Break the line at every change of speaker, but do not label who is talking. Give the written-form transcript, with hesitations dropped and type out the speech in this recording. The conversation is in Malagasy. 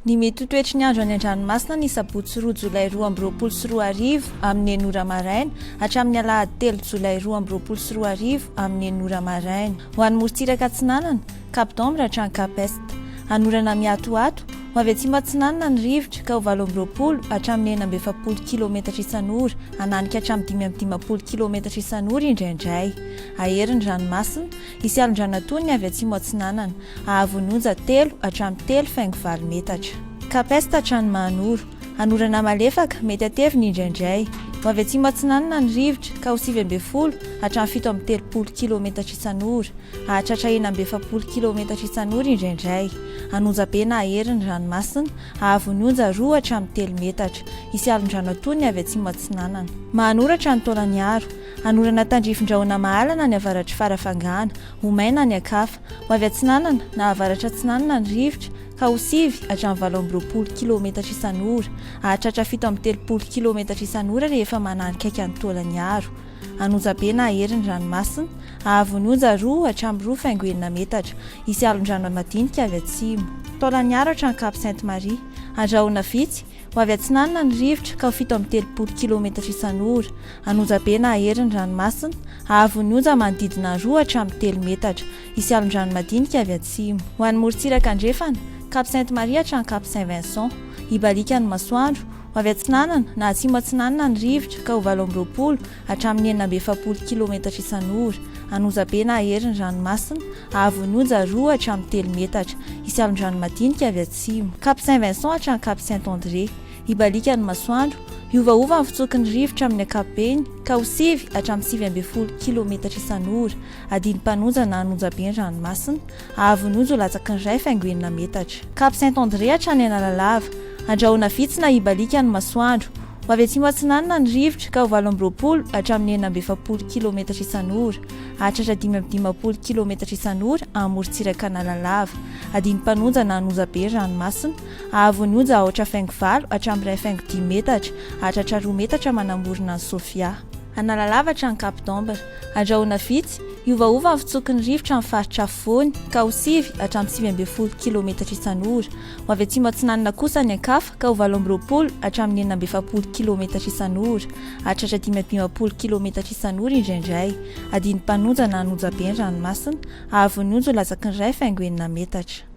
Ny mety toetry ny andro any an-dranomasina ny sabotsy 2 jolay 2024 amin'ny enora maraina hatramin'ny alahady 3 jolay 2024 amin'ny enora maraina. Ho an'ny morotsiraka atsinanana Cap d'Ombre hatrany Cap Est. Anorana miatoato ho avy atsimo atsinanana ny rivotra ka ho 20 hatramin'ny 940 km isan'ora ananika hatramin'ny 510 km isan'ora indraindray. Aherin'ny ranomasina isy alon-dranatony avy atsimo atsinanana ahavononja 3 hatramin'ny 3,4 metatra. Cap Est hatrany Mahanoro. Anorana malefaka mety ateviny indraindray. Ho avy atsimo atsinanana ny rivotra ka ho 9 hatramin'ny 730 km isan'ora hahatratra 940 km isan'ora indraindray. Anonjabe na aherin'ny ranomasina ahavononja 2 hatramin'ny 3 metatra. Isy alon-dranatony avy atsimo atsinanana. Mahanoratra ny Taolagnaro. Anorana tandrifin-drahona mahalana ny avaratry farafangana, ho maina ny akafa. Ho avy atsinanana na avaratra atsinanana ny rivotra ka ho 7 hatramin'ny 20 km isan'ora hahatratra 730 km isan'ora rehefa mananika ny Taolagnaro. Anonjabe na aherin'ny ranomasina ahavononja 2 hatramin'ny 2,9 metatra. Isy alon-drano madinika avy atsimo. Taolagnaro hatrany Cap Sainte-Marie. Andrahona vitsy ho avy atsinanana ny rivotra ka ho 730 km isan'ora. Anonjabe na aherin'ny ranomasina ahavononja manodidina 2 hatramin'ny 3 metatra. Isy alon-drano madinika avy atsimo. Ho an'ny morotsiraka andrefana Cap Sainte-Marie hatrany Cap Saint-Vincent. Ibalika ny masoandro ho avy atsinanana na atsimo atsinanana ny rivotra ka ho 20 hatramin'ny 940 km isan'ora. Anonjabe na aherin'ny ranomasina ahavononja 2 hatramin'ny 3 metatra. Isy alon-drano madinika avy atsimo. Cap Saint-Vincent hatrany Cap Saint-André. Ibalika ny masoandro iovaova ny fitsokin'ny rivotra amin'ny ankapobeny ka ho 7 hatramin'ny 9 km isan'ora. Adiny mpanonja na anonjabe ny ranomasina ahavononja ho latsaky ny 2,9 metatra. Cap Saint-André hatrany Analalava. Andrahona vitsy na ibalika ny masoandro ho avy atsimo atsinanana ny rivotra ka ho 20 hatramin'ny 940 km isan'ora hahatratra 510 km isan'ora amin'ny morotsiraka Analalava. Adiny mpanonja na anonjabe ny ranomasina ahavononja 8,4 hatramin'ny 2,10 metatra hahatratra 2 metatra manamorona ny Sofia. Analalava hatrany Cap d'Ombre. Andrahona vitsy iovaova ny fitsokin'ny rivotra amin'ny faritra afovoany ka ho 7 hatramin'ny 9 km isan'ora. Ho avy atsimo atsinanana kosa ny ankafa ka ho 20 hatramin'ny 9 km isan'ora hahatratra 510 km isan'ora indraindray. Adiny mpanonja na anonjabe ny ranomasina ahavononja ho latsaky ny 2,9 metatra.